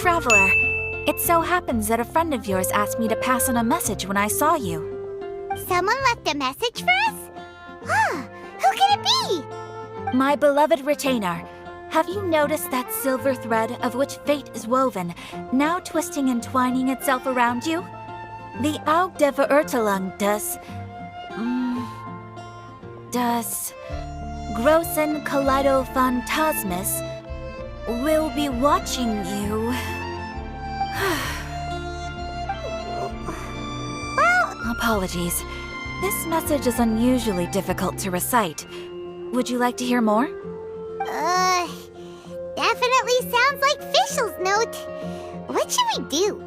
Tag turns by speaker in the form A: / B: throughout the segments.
A: Traveler, it so happens that a friend of yours asked me to pass on a message when I saw you.
B: Someone left a message for us? Huh, who can it be?
A: My beloved retainer, have you noticed that silver thread of which fate is woven, now twisting and twining itself around you? The Aug der Verurteilung das großen Kaleido-Phantasmus will be watching you. Apologies. This message is unusually difficult to recite. Would you like to hear more?
B: Definitely sounds like Fischl's note. What should we do?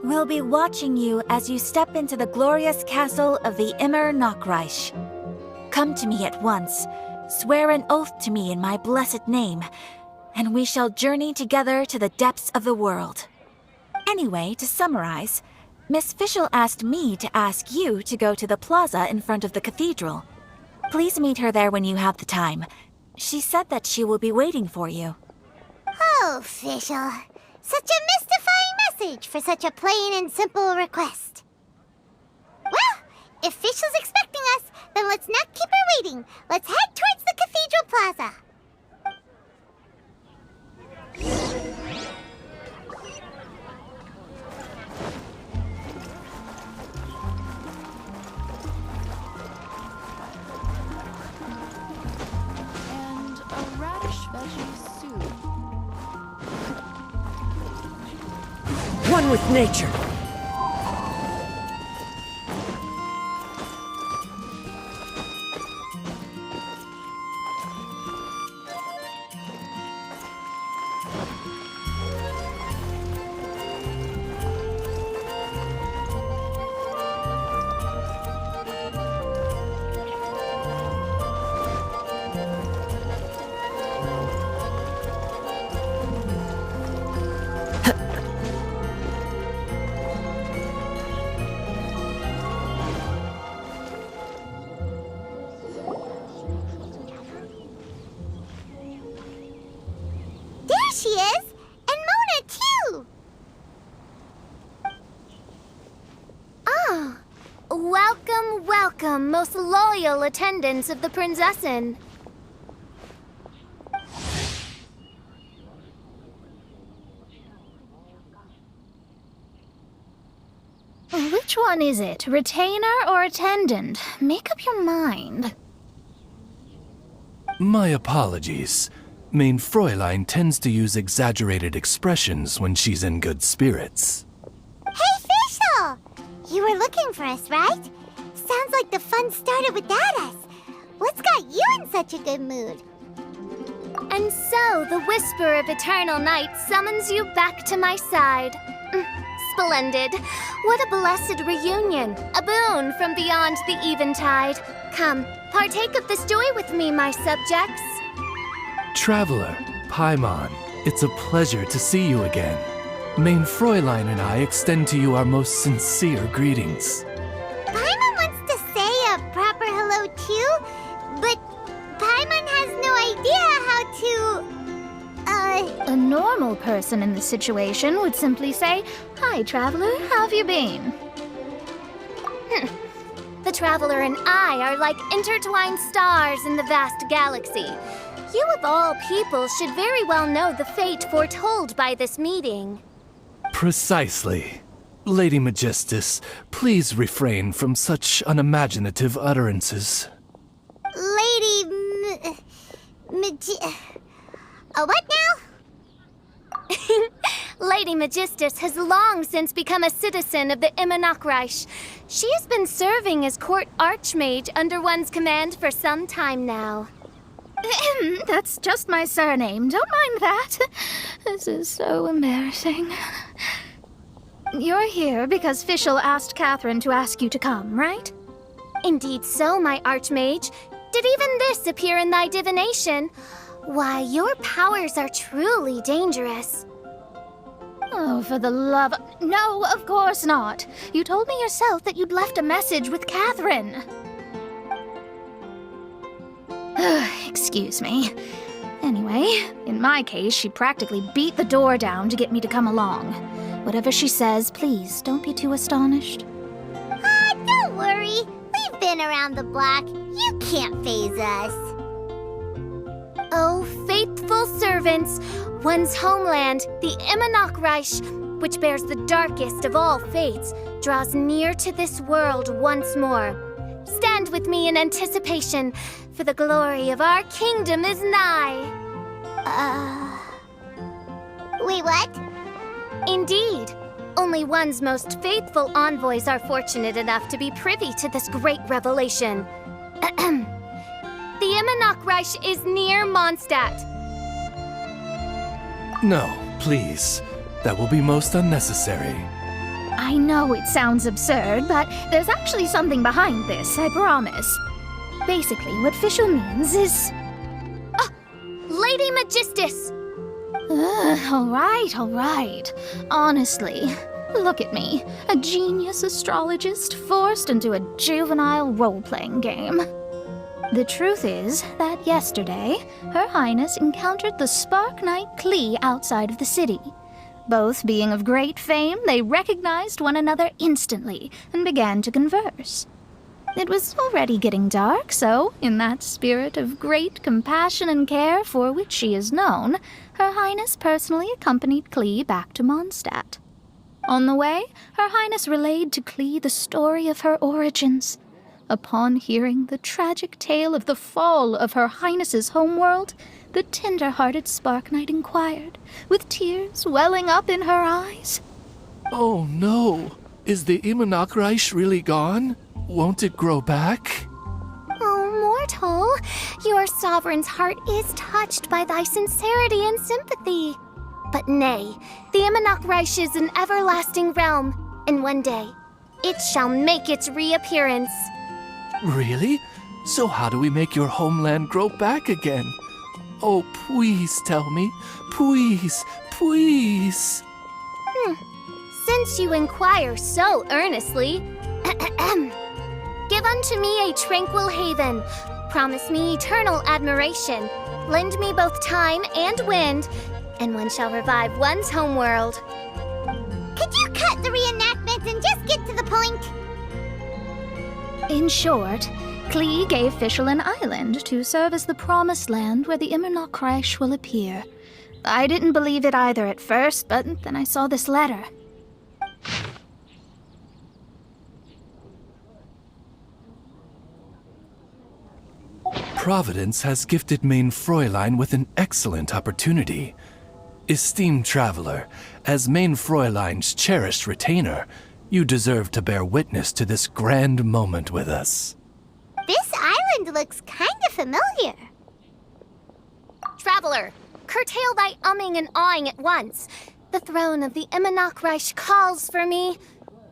A: We'll be watching you as you step into the glorious castle of the Immer Nachreich. Come to me at once, swear an oath to me in my blessed name, and we shall journey together to the depths of the world. Anyway, to summarize, Miss Fischl asked me to ask you to go to the plaza in front of the cathedral. Please meet her there when you have the time. She said that she will be waiting for you.
B: Oh, Fischl. Such a mystifying message for such a plain and simple request. Well, if Fischl's expecting us, then let's not keep her waiting. Let's head towards the cathedral plaza.
C: And a radish veggie soup.
D: One with nature.
B: She is! And Mona, too! Ah, welcome, welcome, most loyal attendants of the Prinzessin.
E: Which one is it, retainer or attendant? Make up your mind.
F: My apologies. Mein Fräulein tends to use exaggerated expressions when she's in good spirits.
B: Hey, Fischl! You were looking for us, right? Sounds like the fun started without us. What's got you in such a good mood?
G: And so, the whisper of eternal night summons you back to my side. Splendid. What a blessed reunion. A boon from beyond the eventide. Come, partake of this joy with me, my subjects.
F: Traveler, Paimon, it's a pleasure to see you again. Mein Fräulein and I extend to you our most sincere greetings.
B: Paimon wants to say a proper hello too, but Paimon has no idea how to...
E: A normal person in this situation would simply say, "Hi, traveler, how have you been?"
G: The traveler and I are like intertwined stars in the vast galaxy. You of all people should very well know the fate foretold by this meeting.
F: Precisely. Lady Magistus, please refrain from such unimaginative utterances.
B: What now?
G: Lady Magistus has long since become a citizen of the Immer Nachreich. She has been serving as court archmage under one's command for some time now.
E: That's just my surname. Don't mind that. This is so embarrassing. You're here because Fischl asked Catherine to ask you to come, right?
G: Indeed so, my archmage. Did even this appear in thy divination? Why, your powers are truly dangerous.
E: Oh, for the love... No, of course not. You told me yourself that you'd left a message with Catherine. Excuse me. Anyway, in my case, she practically beat the door down to get me to come along. Whatever she says, please don't be too astonished.
B: Don't worry. We've been around the block. You can't faze us.
G: Oh, faithful servants, one's homeland, the Reich, which bears the darkest of all fates, draws near to this world once more. Stand with me in anticipation, for the glory of our kingdom is nigh.
B: Wait, what?
G: Indeed. Only one's most faithful envoys are fortunate enough to be privy to this great revelation. The Reich is near Mondstadt.
F: No, please. That will be most unnecessary.
E: I know it sounds absurd, but there's actually something behind this, I promise. Basically, what Fischl means is...
G: Lady Magistus!
E: All right. Honestly, look at me. A genius astrologist forced into a juvenile role-playing game. The truth is that yesterday, Her Highness encountered the Spark Knight Klee outside of the city. Both being of great fame, they recognized one another instantly and began to converse. It was already getting dark, so, in that spirit of great compassion and care for which she is known, Her Highness personally accompanied Klee back to Mondstadt. On the way, Her Highness relayed to Klee the story of her origins. Upon hearing the tragic tale of the fall of Her Highness's homeworld, the tender-hearted Spark Knight inquired, with tears welling up in her eyes.
F: Oh no! Is the Reich really gone? Won't it grow back?
G: Oh, mortal, your sovereign's heart is touched by thy sincerity and sympathy. But nay, the Reich is an everlasting realm, and one day it shall make its reappearance.
F: Really? So how do we make your homeland grow back again? Oh, please tell me. Please.
G: Since you inquire so earnestly, give unto me a tranquil haven. Promise me eternal admiration. Lend me both time and wind, and one shall revive one's homeworld.
B: Could you cut the reenactments and just get to the point?
E: In short, Klee gave Fischl an island to serve as the promised land where the Reich will appear. I didn't believe it either at first, but then I saw this letter.
F: Providence has gifted Mein Fräulein with an excellent opportunity. Esteemed traveler, as Mein Fräulein's cherished retainer, you deserve to bear witness to this grand moment with us.
B: This island looks kinda familiar.
G: Traveler, curtail thy umming and awing at once. The throne of the Reich calls for me.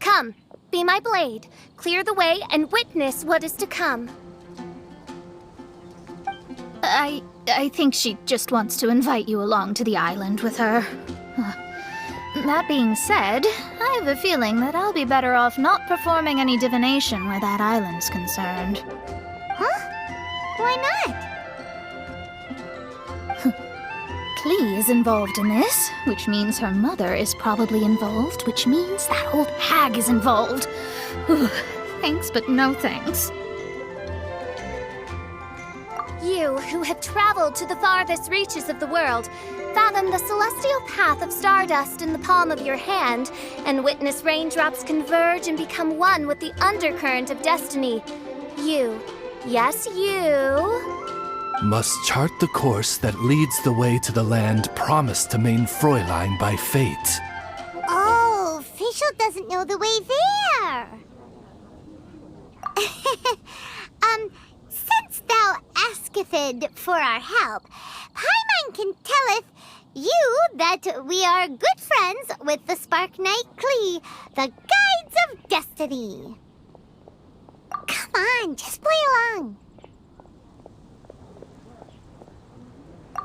G: Come, be my blade, clear the way, and witness what is to come.
E: I think she just wants to invite you along to the island with her. That being said, I have a feeling that I'll be better off not performing any divination where that island's concerned.
B: Huh? Why not?
E: Klee is involved in this, which means her mother is probably involved, which means that old hag is involved. Thanks, but no thanks.
G: You, who have traveled to the farthest reaches of the world, fathom the celestial path of stardust in the palm of your hand, and witness raindrops converge and become one with the undercurrent of destiny. You, yes, you...
F: must chart the course that leads the way to the land promised to Mein Fräulein by fate.
B: Oh, Fischl doesn't know the way there. Since thou asketh for our help, Paimon can telleth you that we are good friends with the Spark Knight Klee, the guides of destiny. Come on, just play along.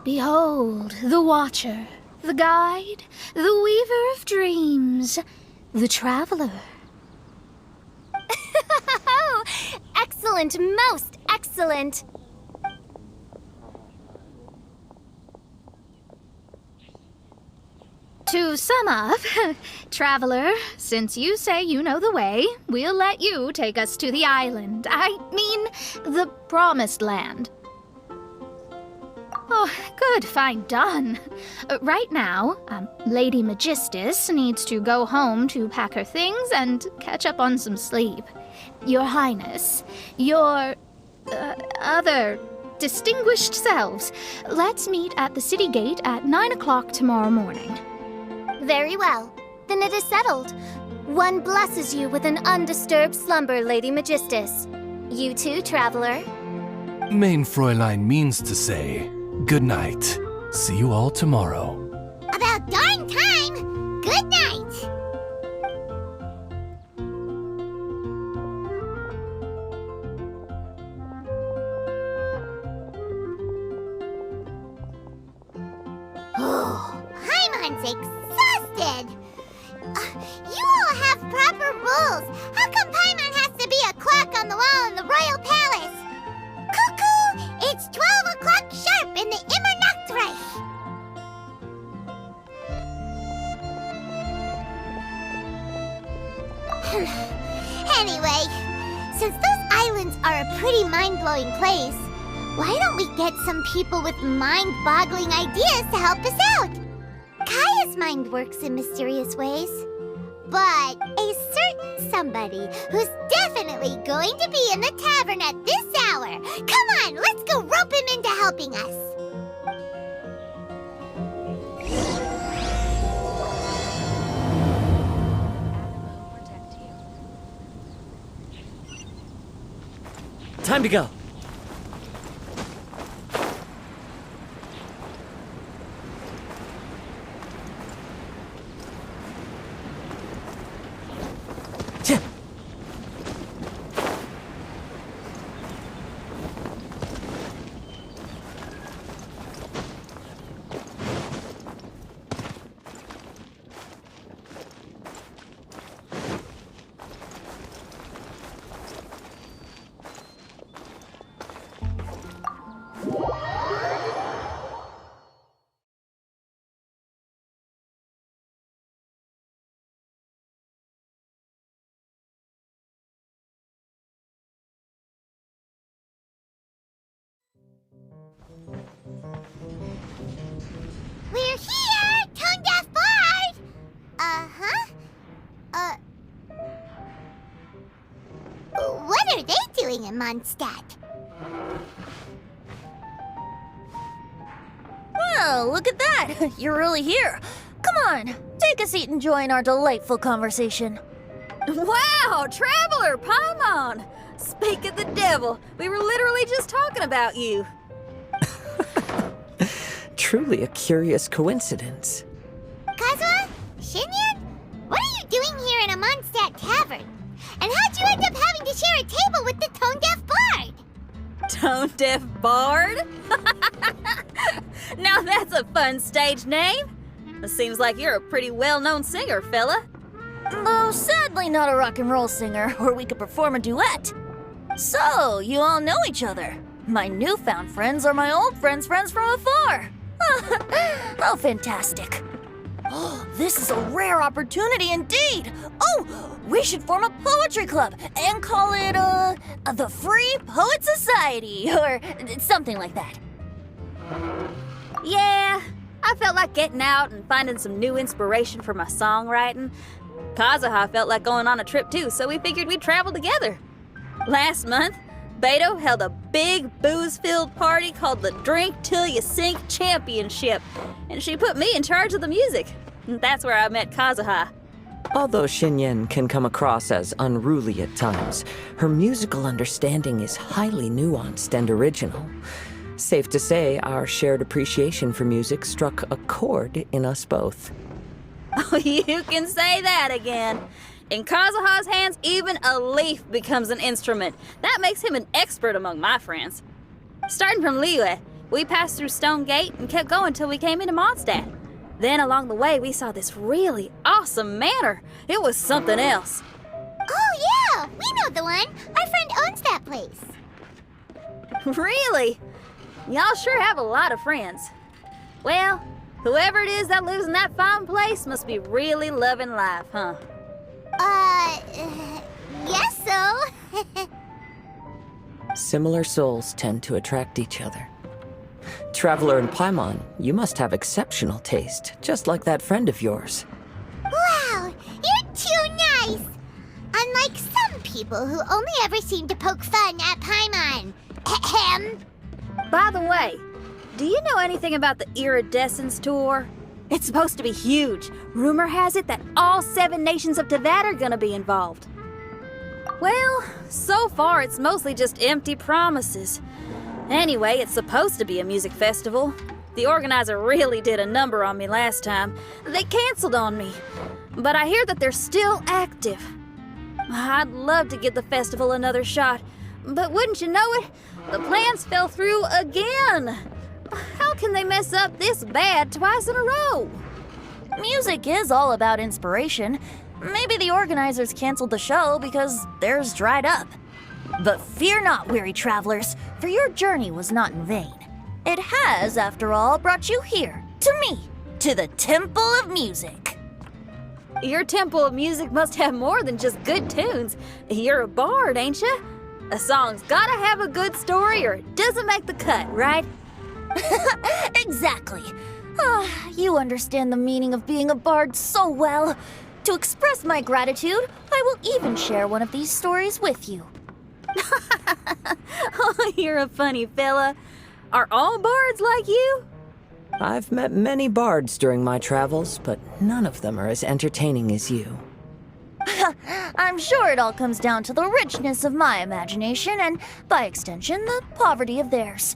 E: Behold, the Watcher, the Guide, the Weaver of Dreams, the Traveler.
G: Excellent, most excellent.
E: To sum up, traveler, since you say you know the way, we'll let you take us to the island. I mean, the promised land. Oh, good, fine, done. Right now, Lady Magistus needs to go home to pack her things and catch up on some sleep. Your Highness, your other distinguished selves, let's meet at the city gate at 9 o'clock tomorrow morning.
G: Very well. Then it is settled. One blesses you with an undisturbed slumber, Lady Magistus. You too, traveler.
F: Main Fräulein means to say, good night. See you all tomorrow.
B: About darn time! Good night! Paimon's exhausted! You all have proper rules. How come Paimon has to be a clock on the wall in the royal palace? Cuckoo! It's 12 o'clock sharp in the Immer Nachtreich! Anyway, since those islands are a pretty mind-blowing place, why don't we get some people with mind-boggling ideas to help us out? Kaya's mind works in mysterious ways. But a certain somebody who's definitely going to be in the tavern at this hour. Come on, let's go rope him into helping us.
D: Time to go.
B: We're here, Tone Deaf Bard! What are they doing in Mondstadt?
H: Well, look at that! You're really here. Come on, take a seat and join our delightful conversation.
I: Wow, Traveler Paimon! Speak of the devil, we were literally just talking about you.
D: Truly a curious coincidence.
B: Kazuha? Xinyan? What are you doing here in a Mondstadt tavern? And how'd you end up having to share a table with the Tone Deaf Bard?
I: Tone Deaf Bard? Now that's a fun stage name. It seems like you're a pretty well-known singer, fella.
H: Though sadly not a rock and roll singer, or we could perform a duet. So, you all know each other. My newfound friends are my old friends' friends from afar. Oh, fantastic. Oh, this is a rare opportunity indeed. Oh, we should form a poetry club and call it, the Free Poet Society, or something like that.
I: Yeah, I felt like getting out and finding some new inspiration for my songwriting. Kazuha felt like going on a trip too, so we figured we'd travel together. Last month, Beto held a big booze-filled party called the Drink Till You Sink Championship, and she put me in charge of the music. And that's where I met Kazuha.
D: Although Xinyan can come across as unruly at times, her musical understanding is highly nuanced and original. Safe to say, our shared appreciation for music struck a chord in us both.
I: Oh, you can say that again. In Kazuha's hands, even a leaf becomes an instrument. That makes him an expert among my friends. Starting from Liyue, we passed through Stone Gate and kept going till we came into Mondstadt. Then along the way, we saw this really awesome manor. It was something else.
B: Oh yeah, we know the one. Our friend owns that place.
I: Really? Y'all sure have a lot of friends. Well, Whoever it is that lives in that fine place must be really loving life, huh?
B: Yes so.
D: Similar souls tend to attract each other. Traveler in Paimon, you must have exceptional taste, just like that friend of yours.
B: Wow, you're too nice! Unlike some people who only ever seem to poke fun at Paimon. Ahem.
I: By the way, do you know anything about the Iridescence tour? It's supposed to be huge. Rumor has it that all 7 nations of Tevat are gonna be involved. Well, so far it's mostly just empty promises. Anyway, it's supposed to be a music festival. The organizer really did a number on me last time. They canceled on me. But I hear that they're still active. I'd love to give the festival another shot. But wouldn't you know it, the plans fell through again. How can they mess up this bad twice in a row?
H: Music is all about inspiration. Maybe the organizers canceled the show because theirs dried up. But fear not, weary travelers, for your journey was not in vain. It has, after all, brought you here, to me, to the Temple of Music.
I: Your Temple of Music must have more than just good tunes. You're a bard, ain't ya? A song's gotta have a good story or it doesn't make the cut, right?
H: Exactly. You understand the meaning of being a bard so well. To express my gratitude, I will even share one of these stories with you.
I: Oh, you're a funny fella. Are all bards like you?
D: I've met many bards during my travels, but none of them are as entertaining as you.
H: I'm sure it all comes down to the richness of my imagination and, by extension, the poverty of theirs.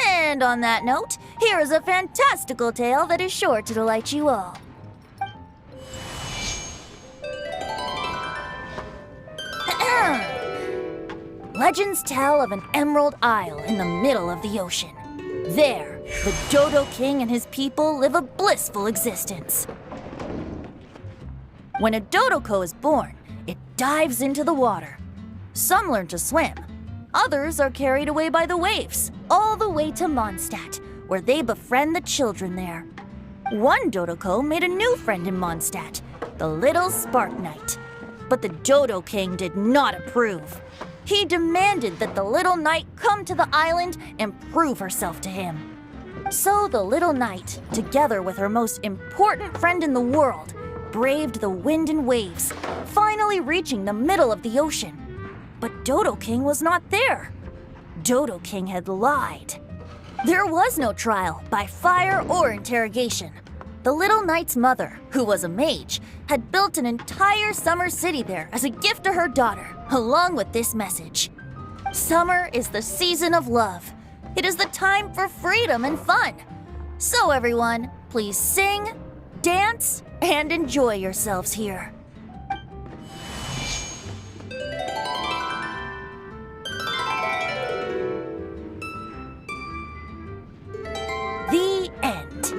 H: And on that note, here is a fantastical tale that is sure to delight you all. Legends tell of an emerald isle in the middle of the ocean. There, the Dodo King and his people live a blissful existence. When a Dodoko is born, it dives into the water. Some learn to swim. Others are carried away by the waves, all the way to Mondstadt, where they befriend the children there. One Dodoko made a new friend in Mondstadt, the little Spark Knight. But the Dodo King did not approve. He demanded that the little knight come to the island and prove herself to him. So the little knight, together with her most important friend in the world, braved the wind and waves, finally reaching the middle of the ocean. But Dodo King was not there. Dodo King had lied. There was no trial by fire or interrogation. The little knight's mother, who was a mage, had built an entire summer city there as a gift to her daughter, along with this message. Summer is the season of love. It is the time for freedom and fun. So everyone, please sing, dance, and enjoy yourselves here. The end.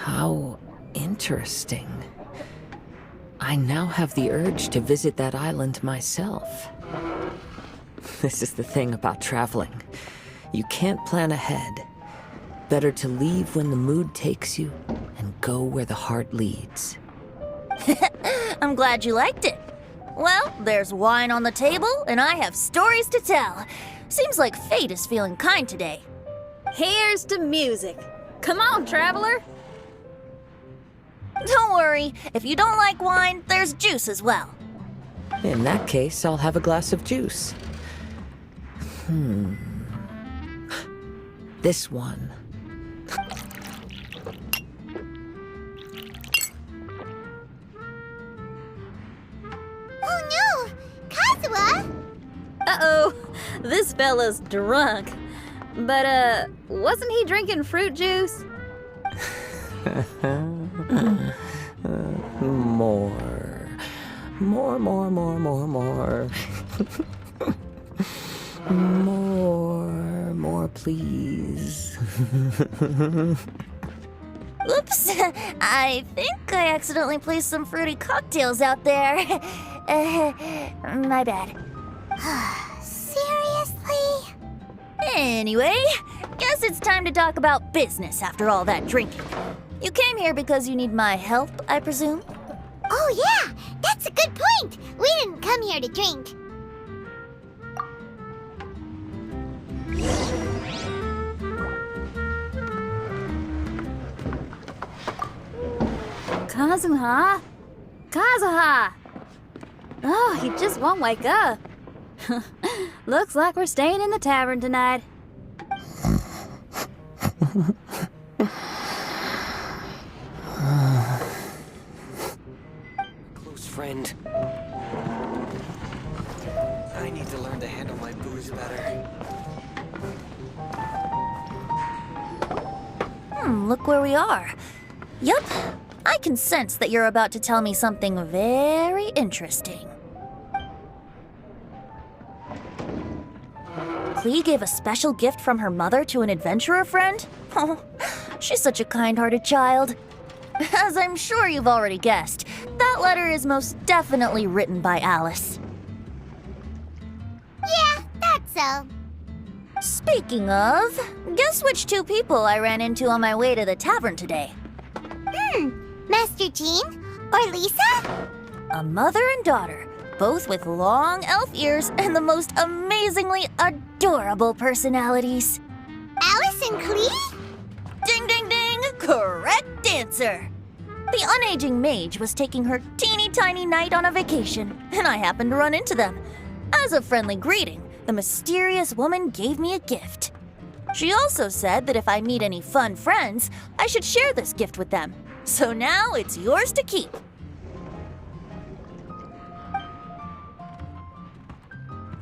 D: How interesting. I now have the urge to visit that island myself. This is the thing about traveling. You can't plan ahead. Better to leave when the mood takes you and go where the heart leads.
H: I'm glad you liked it. Well, there's wine on the table, and I have stories to tell. Seems like fate is feeling kind today.
I: Here's to music. Come on, traveler.
H: Don't worry, if you don't like wine, there's juice as well.
D: In that case, I'll have a glass of juice. This one.
B: Oh no! Kazuha!
I: Uh-oh, this fella's drunk. But, wasn't he drinking fruit juice?
D: More. More. More. more, please.
H: Oops, I think I accidentally placed some fruity cocktails out there. My bad.
B: Seriously?
H: Anyway, guess it's time to talk about business after all that drinking. You came here because you need my help, I presume?
B: Oh yeah, that's a good point. We didn't come here to drink.
I: Kazuha? Kazuha! Oh, he just won't wake up. Looks like we're staying in the tavern tonight.
J: Close friend. I need to learn to handle my booze better.
H: Look where we are. Yup, I can sense that you're about to tell me something very interesting. Klee gave a special gift from her mother to an adventurer friend? Oh, she's such a kind-hearted child. As I'm sure you've already guessed, that letter is most definitely written by Alice.
B: Yeah, that's so.
H: Speaking of, guess which two people I ran into on my way to the tavern today?
B: Master Jean? Or Lisa?
H: A mother and daughter, both with long elf ears and the most amazingly adorable personalities.
B: Alice and Klee?
H: Ding, ding, ding! Correct answer! The unaging mage was taking her teeny tiny knight on a vacation, and I happened to run into them. As a friendly greeting, the mysterious woman gave me a gift. She also said that if I meet any fun friends, I should share this gift with them. So now it's yours to keep.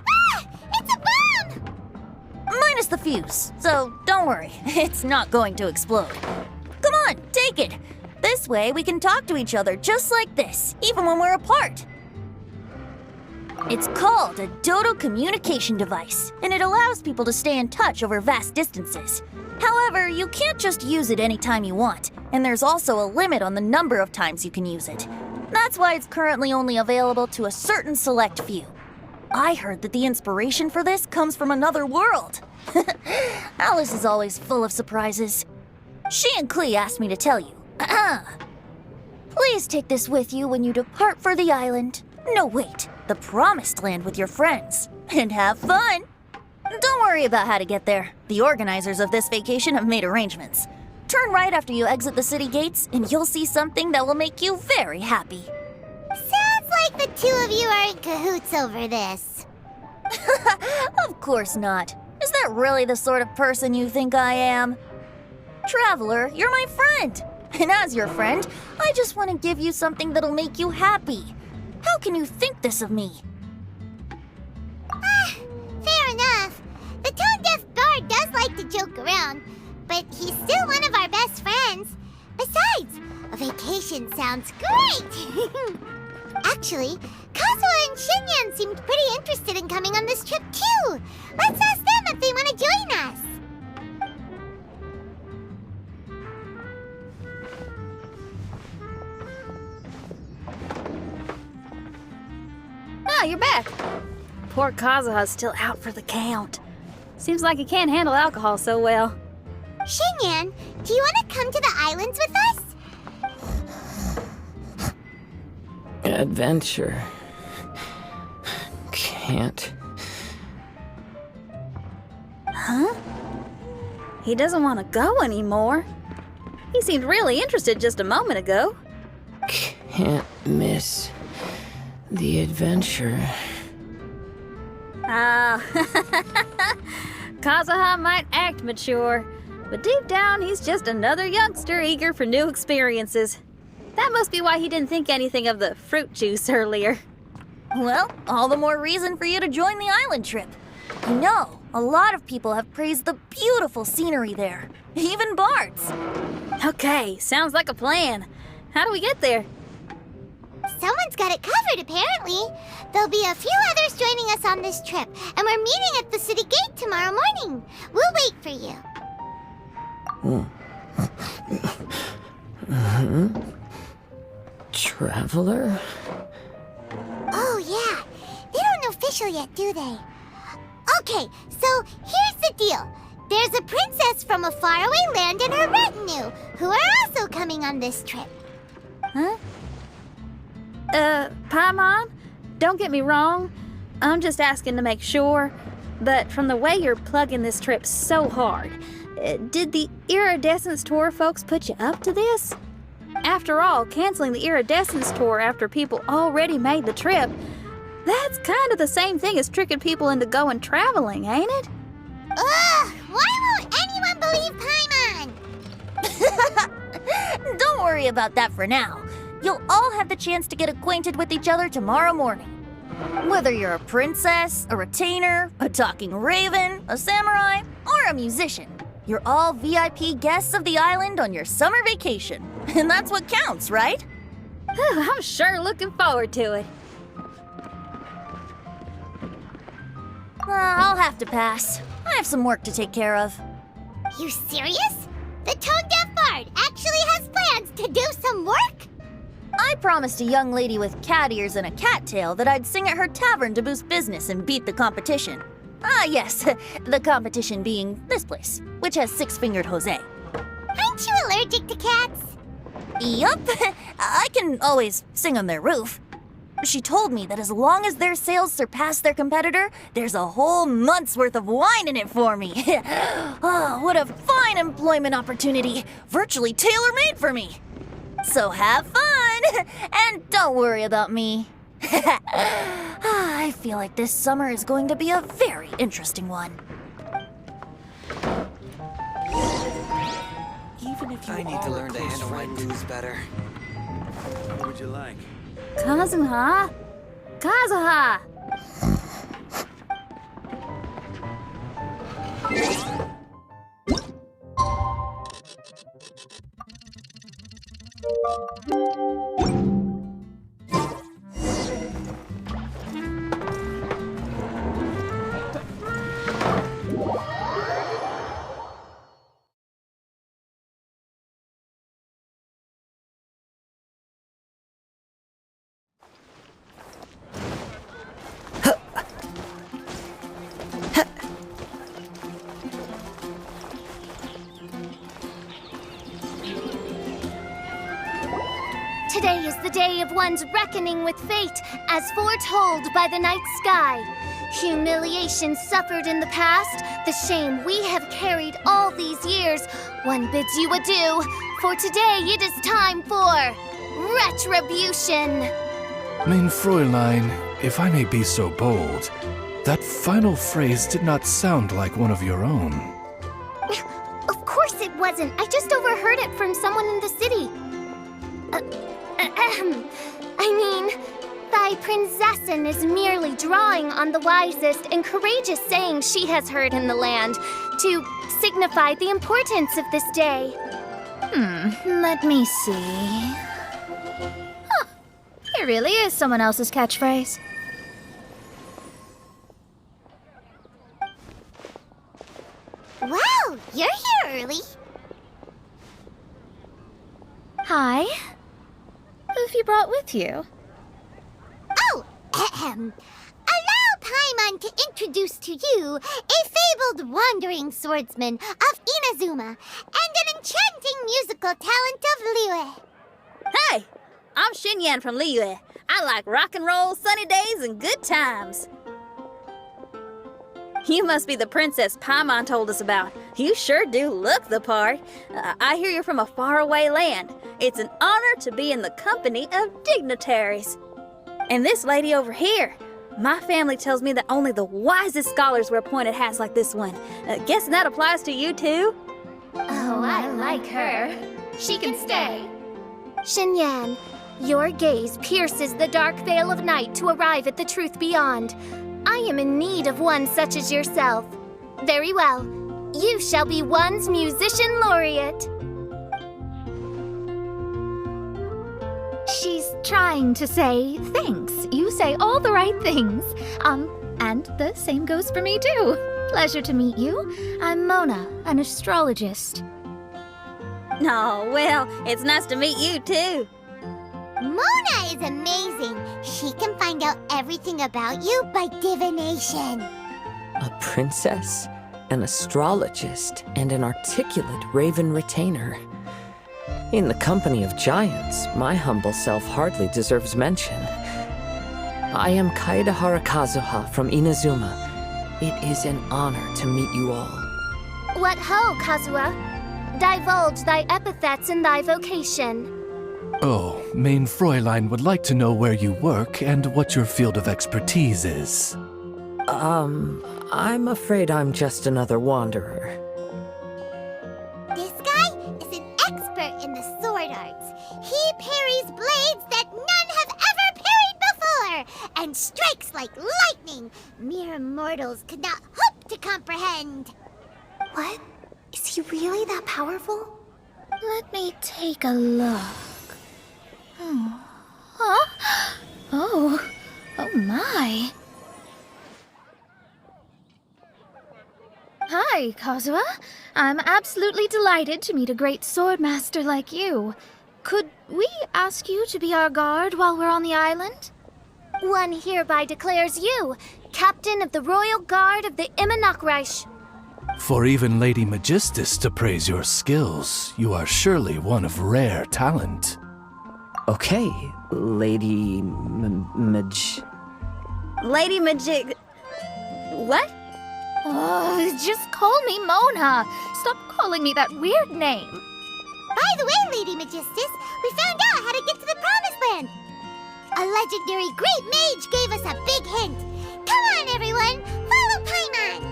B: Ah! It's a bomb!
H: Minus the fuse, so don't worry, it's not going to explode. Come on, take it. This way we can talk to each other just like this, even when we're apart. It's called a Dodo communication device, and it allows people to stay in touch over vast distances. However, you can't just use it anytime you want, and there's also a limit on the number of times you can use it. That's why it's currently only available to a certain select few. I heard that the inspiration for this comes from another world. Alice is always full of surprises. She and Klee asked me to tell you. Please take this with you when you depart for the island. No, wait, the Promised Land with your friends. And have fun! Don't worry about how to get there. The organizers of this vacation have made arrangements. Turn right after you exit the city gates, and you'll see something that will make you very happy.
B: Sounds like the two of you are in cahoots over this.
H: Of course not. Is that really the sort of person you think I am? Traveler, you're my friend. And as your friend, I just want to give you something that'll make you happy. How can you think this of me?
B: Fair enough. The tone-deaf bard does like to joke around, but he's still one of our best friends. Besides, a vacation sounds great! Actually, Kazuha and Xinyan seemed pretty interested in coming on this trip too. Let's ask them if they want to join us.
I: Ah, you're back. Poor Kazuha's still out for the count. Seems like he can't handle alcohol so well.
B: Xinyan, do you want to come to the islands with us?
D: Adventure. Can't.
I: Huh? He doesn't want to go anymore. He seemed really interested just a moment ago.
D: Can't miss the adventure.
I: Ah, Kazuha might act mature, but deep down he's just another youngster eager for new experiences. That must be why he didn't think anything of the fruit juice earlier.
H: Well, all the more reason for you to join the island trip. You know, a lot of people have praised the beautiful scenery there. Even bards.
I: Okay, sounds like a plan. How do we get there?
B: someone's got it covered, apparently. There'll be a few others joining us on this trip, and we're meeting at the city gate tomorrow morning. We'll wait for you.
D: Traveler?
B: Oh, yeah. They don't know Fischl yet, do they? Okay, so here's the deal. There's a princess from a faraway land and her retinue, who are also coming on this trip.
I: Huh? Paimon, don't get me wrong. I'm just asking to make sure. But from the way you're plugging this trip so hard, did the Iridescence Tour folks put you up to this? After all, canceling the Iridescence Tour after people already made the trip, that's kind of the same thing as tricking people into going traveling, ain't it?
B: Ugh! Why won't anyone believe Paimon?
H: Don't worry about that for now. You'll all have the chance to get acquainted with each other tomorrow morning. Whether you're a princess, a retainer, a talking raven, a samurai, or a musician, you're all VIP guests of the island on your summer vacation. And that's what counts, right?
I: I'm sure looking forward to it.
H: I'll have to pass. I have some work to take care of.
B: You serious? The tone-deaf bard actually has plans to do some work?
H: I promised a young lady with cat ears and a cattail that I'd sing at her tavern to boost business and beat the competition. Ah, yes, the competition being this place, which has six-fingered Jose.
B: Aren't you allergic to cats?
H: Yup, I can always sing on their roof. She told me that as long as their sales surpass their competitor, there's a whole month's worth of wine in it for me. Oh, what a fine employment opportunity, virtually tailor-made for me. So have fun, and don't worry about me. I feel like this summer is going to be a very interesting one.
J: Even if you I need to learn to handle my booze better.
K: What would you like?
I: Kazuha? Kazuha!
G: Today is the day of one's reckoning with fate, as foretold by the night sky. Humiliation suffered in the past, the shame we have carried all these years, one bids you adieu, for today it is time for retribution.
F: Mein Fräulein, if I may be so bold, that final phrase did not sound like one of your own.
G: Of course it wasn't. I just overheard it from someone in the city. I mean, thy princessin is merely drawing on the wisest and courageous sayings she has heard in the land to signify the importance of this day.
E: Let me see. Huh, it really is someone else's catchphrase.
B: Wow, you're here early.
E: Hi. Who have you brought with you?
B: Oh, ahem. Allow Paimon to introduce to you a fabled wandering swordsman of Inazuma and an enchanting musical talent of Liyue.
I: Hey, I'm Xinyan from Liyue. I like rock and roll, sunny days, and good times. You must be the princess Paimon told us about. You sure do look the part. I hear you're from a faraway land. It's an honor to be in the company of dignitaries. And this lady over here, my family tells me that only the wisest scholars wear pointed hats like this one. Guessing that applies to you too?
E: Oh, I like her. She can stay.
G: Xinyan, your gaze pierces the dark veil of night to arrive at the truth beyond. I am in need of one such as yourself. Very well. You shall be one's musician laureate. She's
E: trying to say thanks. You say all the right things. And the same goes for me too. Pleasure to meet you. I'm Mona, an astrologist.
I: Oh, well, it's nice to meet you too.
B: Mona is amazing. She can find out everything about you by divination.
D: A princess, an astrologist, and an articulate raven retainer. In the company of giants, my humble self hardly deserves mention. I am Kaedahara Kazuha from Inazuma. It is an honor to meet you all.
G: What ho, Kazuha? Divulge thy epithets and thy vocation.
F: Oh, Main Fräulein would like to know where you work and what your field of expertise is.
D: I'm afraid I'm just another wanderer.
B: This guy is an expert in the sword arts. He parries blades that none have ever parried before, and strikes like lightning mere mortals could not hope to comprehend.
G: What? Is he really that powerful?
E: Let me take a look. Huh? Oh my. Hi, Kazuha. I'm absolutely delighted to meet a great swordmaster like you. Could we ask you to be our guard while we're on the island?
G: One hereby declares you captain of the Royal Guard of the Immernachtreich.
F: For even Lady Magistus to praise your skills, you are surely one of rare talent.
D: Okay, Lady
I: Lady Magic. What?
E: Oh, just call me Mona. Stop calling me that weird name.
B: By the way, Lady Magistus, we found out how to get to the Promised Land. A legendary great mage gave us a big hint. Come on, everyone, follow Paimon.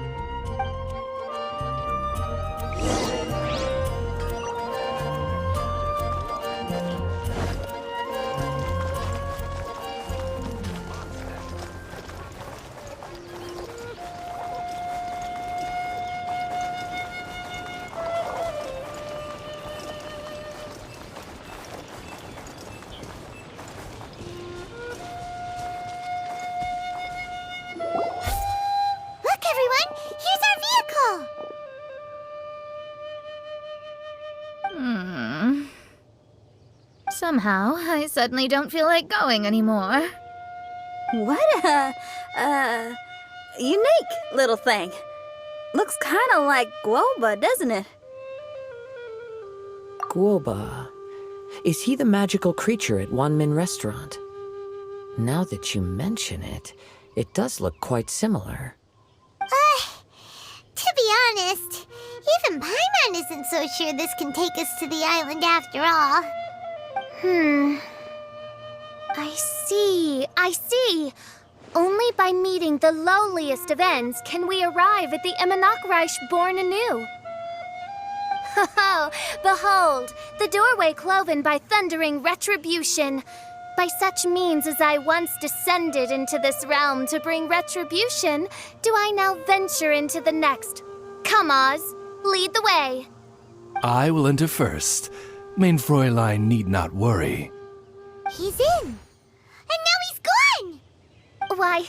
B: Look, everyone, here's our vehicle.
E: Somehow, I suddenly don't feel like going anymore.
I: What a, unique little thing. Looks kind of like Guoba, doesn't it?
D: Guoba. Is he the magical creature at Wanmin Restaurant? Now that you mention it, it does look quite similar.
B: To be honest, even Paimon isn't so sure this can take us to the island after all.
G: I see. Only by meeting the lowliest of ends can we arrive at the Immernachtreich born anew. Ho, behold, the doorway cloven by thundering retribution. By such means as I once descended into this realm to bring retribution, do I now venture into the next. Come, Oz, lead the way.
F: I will enter first. Main Fräulein need not worry.
B: He's in. And now he's gone.
G: Why,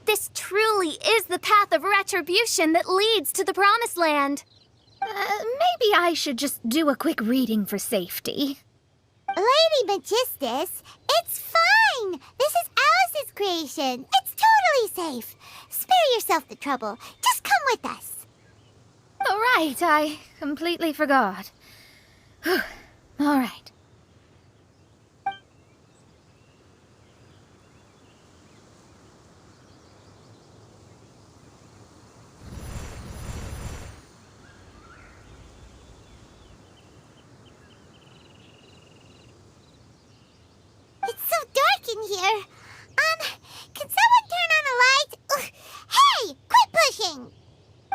G: this truly is the path of retribution that leads to the Promised Land.
E: Maybe I should just do a quick reading for safety.
B: Lady Magistus, it's fine. This is Alice's creation. It's totally safe. Spare yourself the trouble. Just come with us.
E: Oh, right, I completely forgot. All right.
B: It's so dark in here. Can someone turn on a light? Ugh. Hey, quit pushing.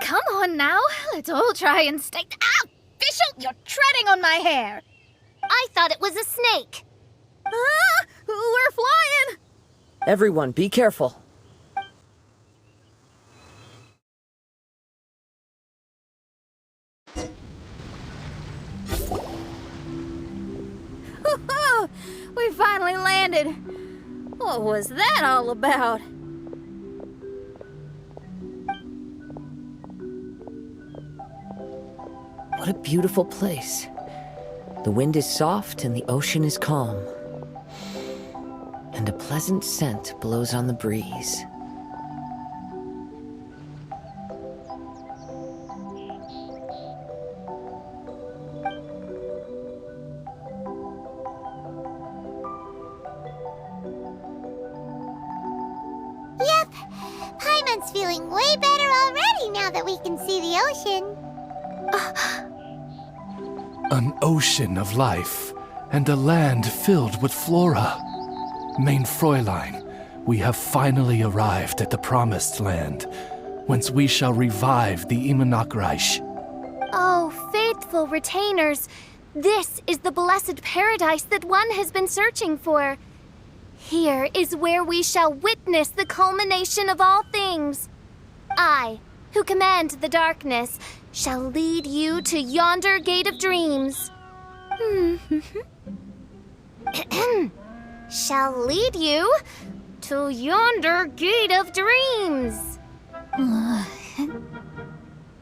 E: Come on now, let's all try and stay. Ow! Fischl, you're treading on my hair.
G: I thought it was a snake.
I: Ah, we're flying!
D: Everyone, be careful.
I: We finally landed. What was that all about?
D: What a beautiful place. The wind is soft and the ocean is calm. And a pleasant scent blows on the breeze.
B: Yep, Paimon's feeling way better already now that we can see the ocean.
F: An ocean of life, and a land filled with flora. Mein Fräulein, we have finally arrived at the promised land, whence we shall revive the Nockrash.
G: Oh, faithful retainers, this is the blessed paradise that one has been searching for. Here is where we shall witness the culmination of all things. I, who command the darkness, shall lead you to yonder gate of dreams. Shall lead you to yonder gate of dreams.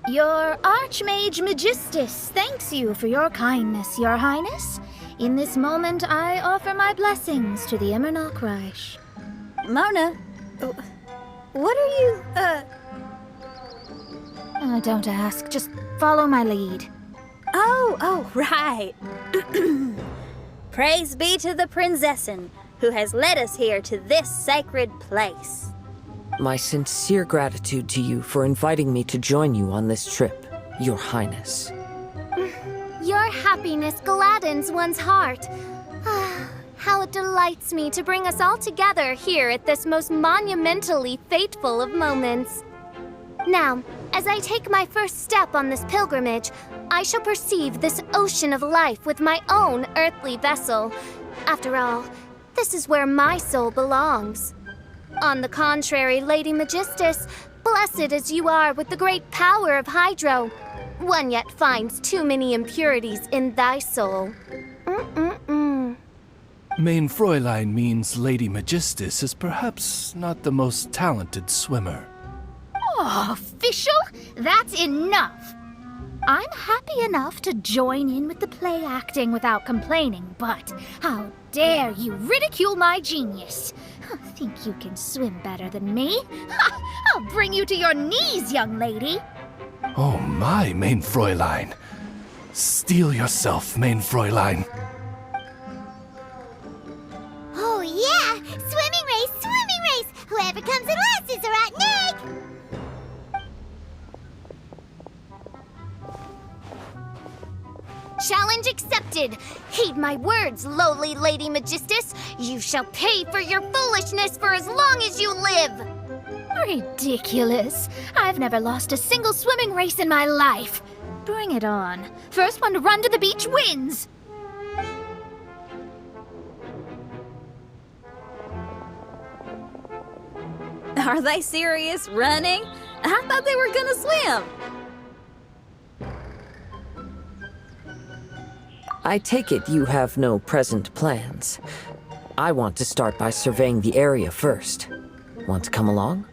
E: Your Archmage Magistus thanks you for your kindness, Your Highness. In this moment, I offer my blessings to the Nockrash.
I: Mona, what are you,
E: Don't ask, just follow my lead.
I: Oh, right. Praise be to the Prinzessin, who has led us here to this sacred place.
D: My sincere gratitude to you for inviting me to join you on this trip, Your Highness.
G: Your happiness gladdens one's heart. How it delights me to bring us all together here at this most monumentally fateful of moments. Now, as I take my first step on this pilgrimage, I shall perceive this ocean of life with my own earthly vessel. After all, this is where my soul belongs. On the contrary, Lady Magistus, blessed as you are with the great power of Hydro, one yet finds too many impurities in thy soul.
F: Mein Fräulein means Lady Magistus is perhaps not the most talented swimmer.
E: Oh, Fischl, that's enough. I'm happy enough to join in with the play acting without complaining, but how dare you ridicule my genius? Think you can swim better than me? I'll bring you to your knees, young lady.
F: Oh my, Mein Fräulein. Steel yourself, Mein Fräulein.
B: Oh yeah, swimming race! Whoever comes in last is a rotten egg!
G: Challenge accepted. Heed my words, lowly Lady Magistus. You shall pay for your foolishness for as long as you live.
E: Ridiculous. I've never lost a single swimming race in my life. Bring it on. First one to run to the beach wins.
I: Are they serious running? I thought they were gonna swim.
D: I take it you have no present plans. I want to start by surveying the area first. Want to come along?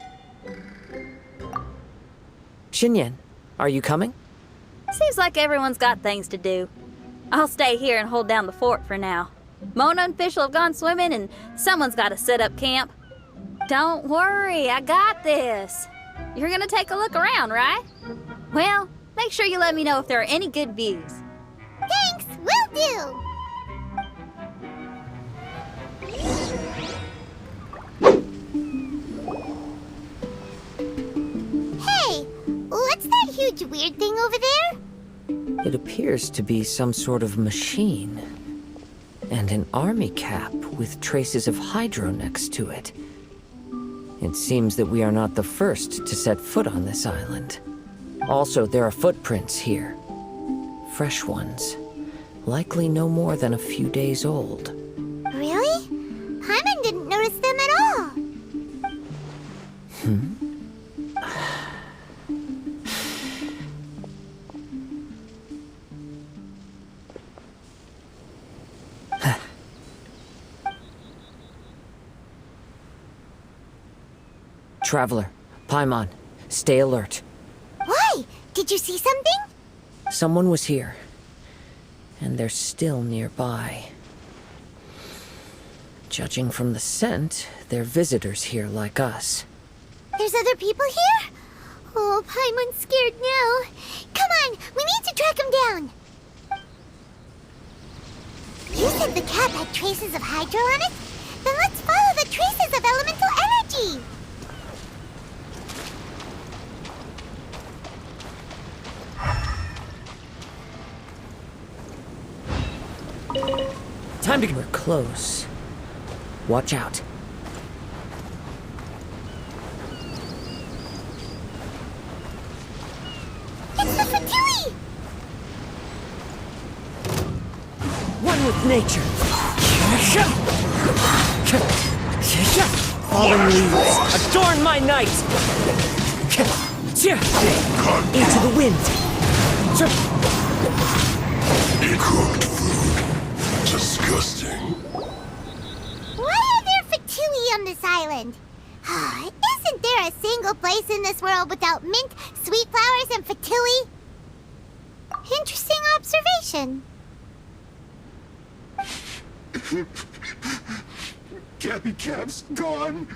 D: Xinyan, are you coming?
I: Seems like everyone's got things to do. I'll stay here and hold down the fort for now. Mona and Fischl have gone swimming and someone's got to set up camp. Don't worry, I got this. You're gonna take a look around, right? Well, make sure you let me know if there are any good views.
B: Thanks, will do! Hey, what's that huge weird thing over there?
D: It appears to be some sort of machine. And an army cap with traces of Hydro next to it. It seems that we are not the first to set foot on this island. Also, there are footprints here. Fresh ones. Likely no more than a few days old.
B: Really? Paimon didn't notice them at all.
D: Traveler, Paimon, stay alert.
B: Why? Did you see something?
D: Someone was here, and they're still nearby. Judging from the scent, they're visitors here like us.
B: There's other people here? Oh, Paimon's scared now. Come on, we need to track him down. You said the cap had traces of hydro on it? Then let's follow the traces of elemental energy.
D: Time to get her close. Watch out.
B: It's the Fatui!
D: One with nature. Fallen leaves, adorn my night! Into the wind!
L: Cooked food. Disgusting.
B: Why are there Fatui on this island? Isn't there a single place in this world without mint, sweet flowers, and Fatui? Interesting observation.
L: Cappy Cap's gone.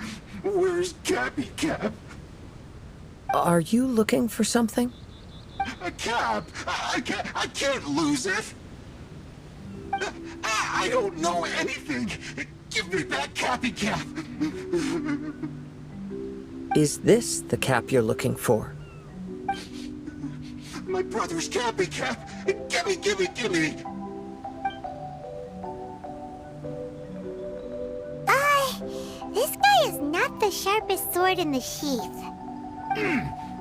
L: Where's Cappy Cap?
D: Are you looking for something?
L: A cap! I can't lose it! I don't know anything! Give me back Cappy Cap!
D: Is this the cap you're looking for?
L: My brother's Cappy Cap! Gimme!
B: This guy is not the sharpest sword in the sheath.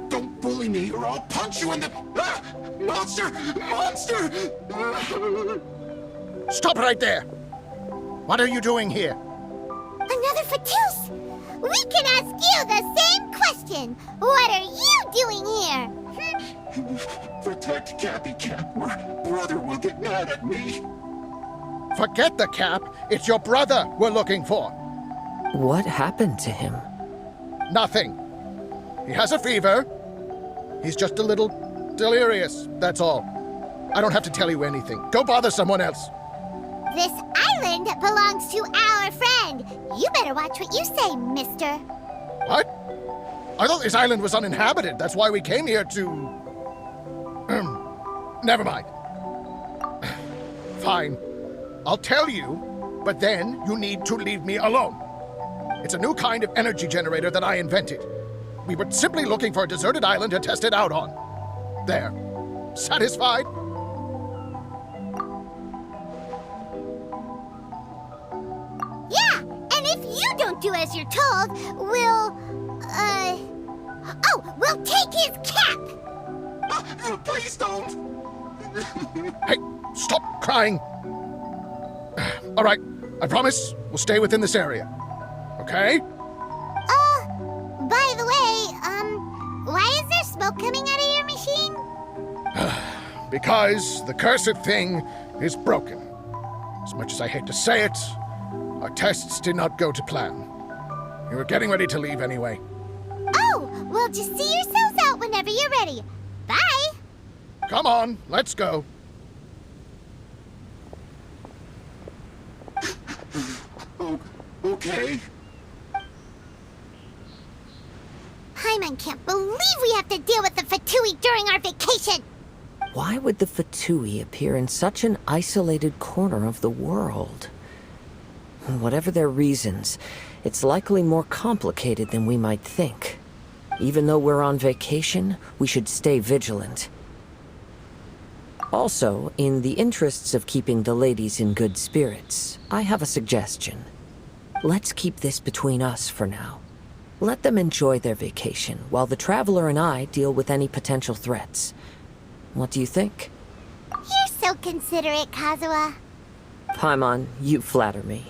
L: Don't bully me or I'll punch you in the... Monster!
M: Stop right there! What are you doing here?
B: Another Fatus! We can ask you the same question! What are you doing here?
L: Protect Cappy Cap or brother will get mad at me.
M: Forget the cap. It's your brother we're looking for.
D: What happened to him?
M: Nothing. He has a fever. He's just a little delirious, that's all. I don't have to tell you anything. Go bother someone else.
B: This island belongs to our friend. You better watch what you say, mister.
M: What? I thought this island was uninhabited. That's why we came here to... Never mind. Fine. I'll tell you, but then you need to leave me alone. It's a new kind of energy generator that I invented. We were simply looking for a deserted island to test it out on. There. Satisfied?
B: Yeah, and if you don't do as you're told, we'll take his cap!
L: Please don't!
M: Hey, stop crying. All right, I promise we'll stay within this area. Okay?
B: By the way, why is there smoke coming out of your machine?
M: Because the cursed thing is broken. As much as I hate to say it, our tests did not go to plan. We were getting ready to leave anyway.
B: Oh, well, just see yourselves out whenever you're ready. Bye!
M: Come on, let's go.
L: Okay.
B: Paimon can't believe we have to deal with the Fatui during our vacation!
D: Why would the Fatui appear in such an isolated corner of the world? Whatever their reasons, it's likely more complicated than we might think. Even though we're on vacation, we should stay vigilant. Also, in the interests of keeping the ladies in good spirits, I have a suggestion. Let's keep this between us for now. Let them enjoy their vacation, while the Traveler and I deal with any potential threats. What do you think?
B: You're so considerate, Kazuha.
D: Paimon, you flatter me.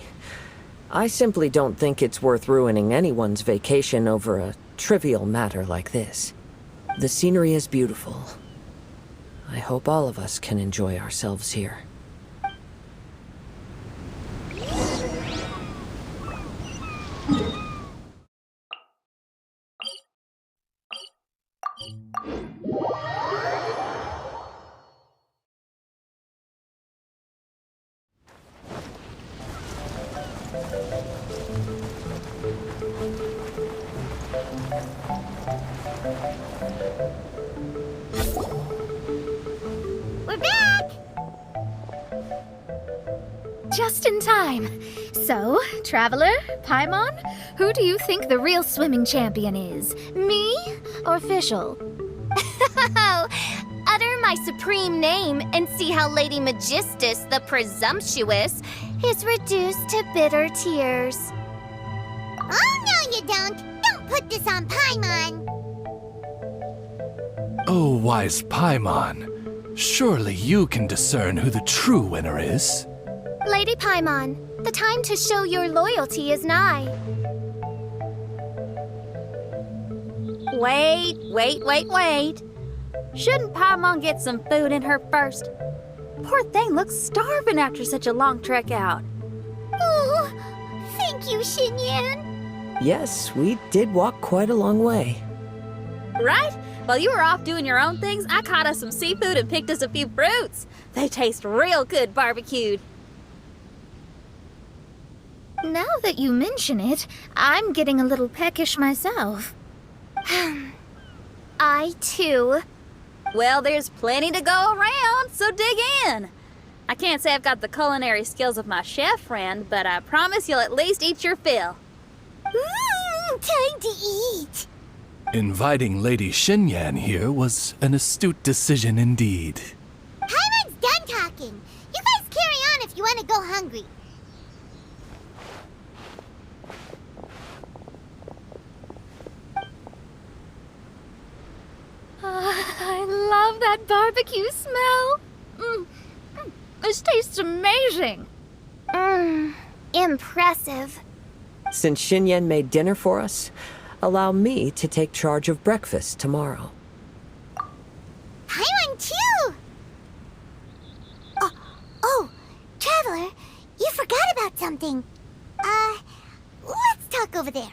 D: I simply don't think it's worth ruining anyone's vacation over a trivial matter like this. The scenery is beautiful. I hope all of us can enjoy ourselves here.
E: just in time. So, Traveler, Paimon, who do you think the real swimming champion is? Me or Fischl?
G: Utter my supreme name and see how Lady Magistus the Presumptuous is reduced to bitter tears.
B: Oh, no you don't. Don't put this on Paimon.
F: Oh, wise Paimon. Surely you can discern who the true winner is.
G: Lady Paimon, the time to show your loyalty is nigh.
I: Wait. Shouldn't Paimon get some food in her first? Poor thing looks starving after such a long trek out.
B: Oh, thank you, Xinyan.
D: Yes, we did walk quite a long way.
I: Right? While you were off doing your own things, I caught us some seafood and picked us a few fruits. They taste real good barbecued.
E: Now that you mention it, I'm getting a little peckish myself.
G: I, too.
I: Well, there's plenty to go around, so dig in. I can't say I've got the culinary skills of my chef friend, but I promise you'll at least eat your fill.
B: Time to eat.
F: Inviting Lady Xinyan here was an astute decision indeed.
B: Paimon's done talking. You guys carry on if you want to go hungry.
E: I love that barbecue smell. This tastes amazing.
G: Impressive.
D: Since Xinyan made dinner for us, allow me to take charge of breakfast tomorrow.
B: Paimon too. Oh, Traveler, you forgot about something. Let's talk over there.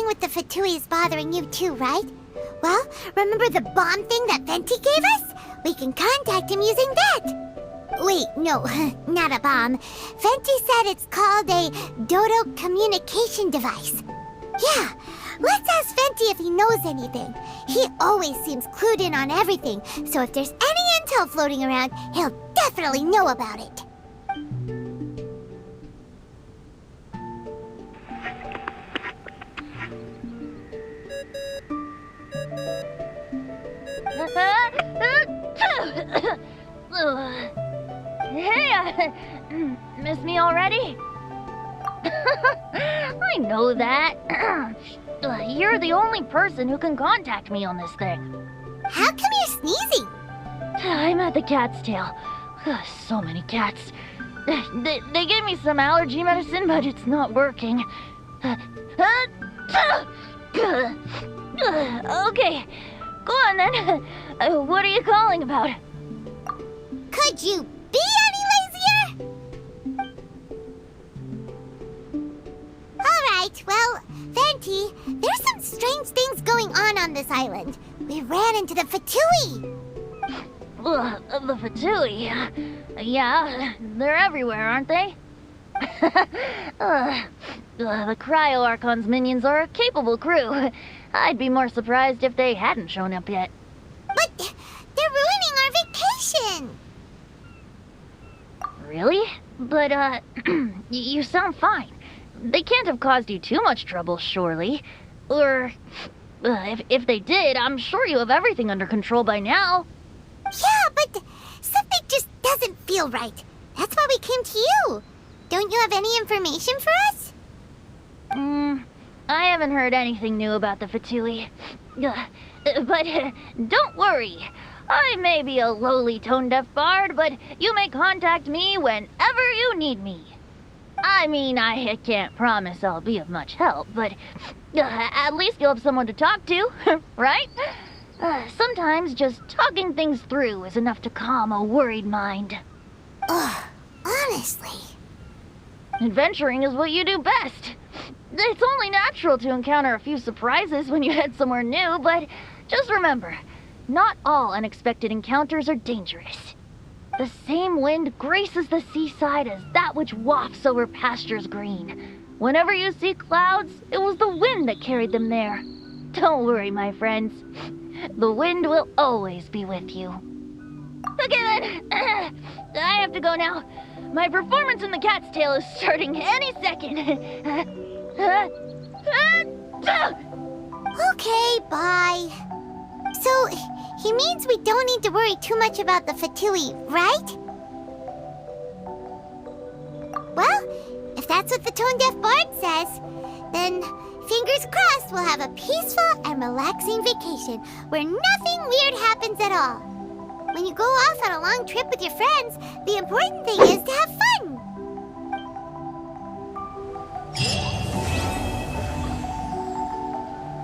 B: With the Fatui is bothering you too, right? Well, remember the bomb thing that Venti gave us? We can contact him using that. Wait, no, not a bomb. Venti said it's called a Dodo communication device. Yeah, let's ask Venti if he knows anything. He always seems clued in on everything, so if there's any intel floating around, he'll definitely know about it.
N: Hey, miss me already? I know that. You're the only person who can contact me on this thing.
B: How come you're sneezing?
N: I'm at the cat's tail. So many cats. They gave me some allergy medicine, but it's not working. Okay, go on then. What are you calling about?
B: Could you be any lazier? Alright, well, Venti, there's some strange things going on this island. We ran into the Fatui.
N: The Fatui? Yeah, they're everywhere, aren't they? The Cryo Archon's minions are a capable crew. I'd be more surprised if they hadn't shown up yet.
B: But they're ruining our vacation!
N: Really? But, you sound fine. They can't have caused you too much trouble, surely. Or, if they did, I'm sure you have everything under control by now.
B: Yeah, but something just doesn't feel right. That's why we came to you. Don't you have any information for us?
N: I haven't heard anything new about the Fatui. But don't worry. I may be a lowly tone-deaf bard, but you may contact me whenever you need me. I mean, I can't promise I'll be of much help, but at least you'll have someone to talk to, right? Sometimes just talking things through is enough to calm a worried mind.
B: Honestly.
N: Adventuring is what you do best. It's only natural to encounter a few surprises when you head somewhere new, but just remember, not all unexpected encounters are dangerous. The same wind graces the seaside as that which wafts over pastures green. Whenever you see clouds, it was the wind that carried them there. Don't worry, my friends. The wind will always be with you. Okay then, I have to go now. My performance in the cat's tail is starting any second.
B: Okay, bye. So, he means we don't need to worry too much about the Fatui, right? Well, if that's what the tone-deaf bard says, then fingers crossed we'll have a peaceful and relaxing vacation where nothing weird happens at all. When you go off on a long trip with your friends, the important thing is to have fun.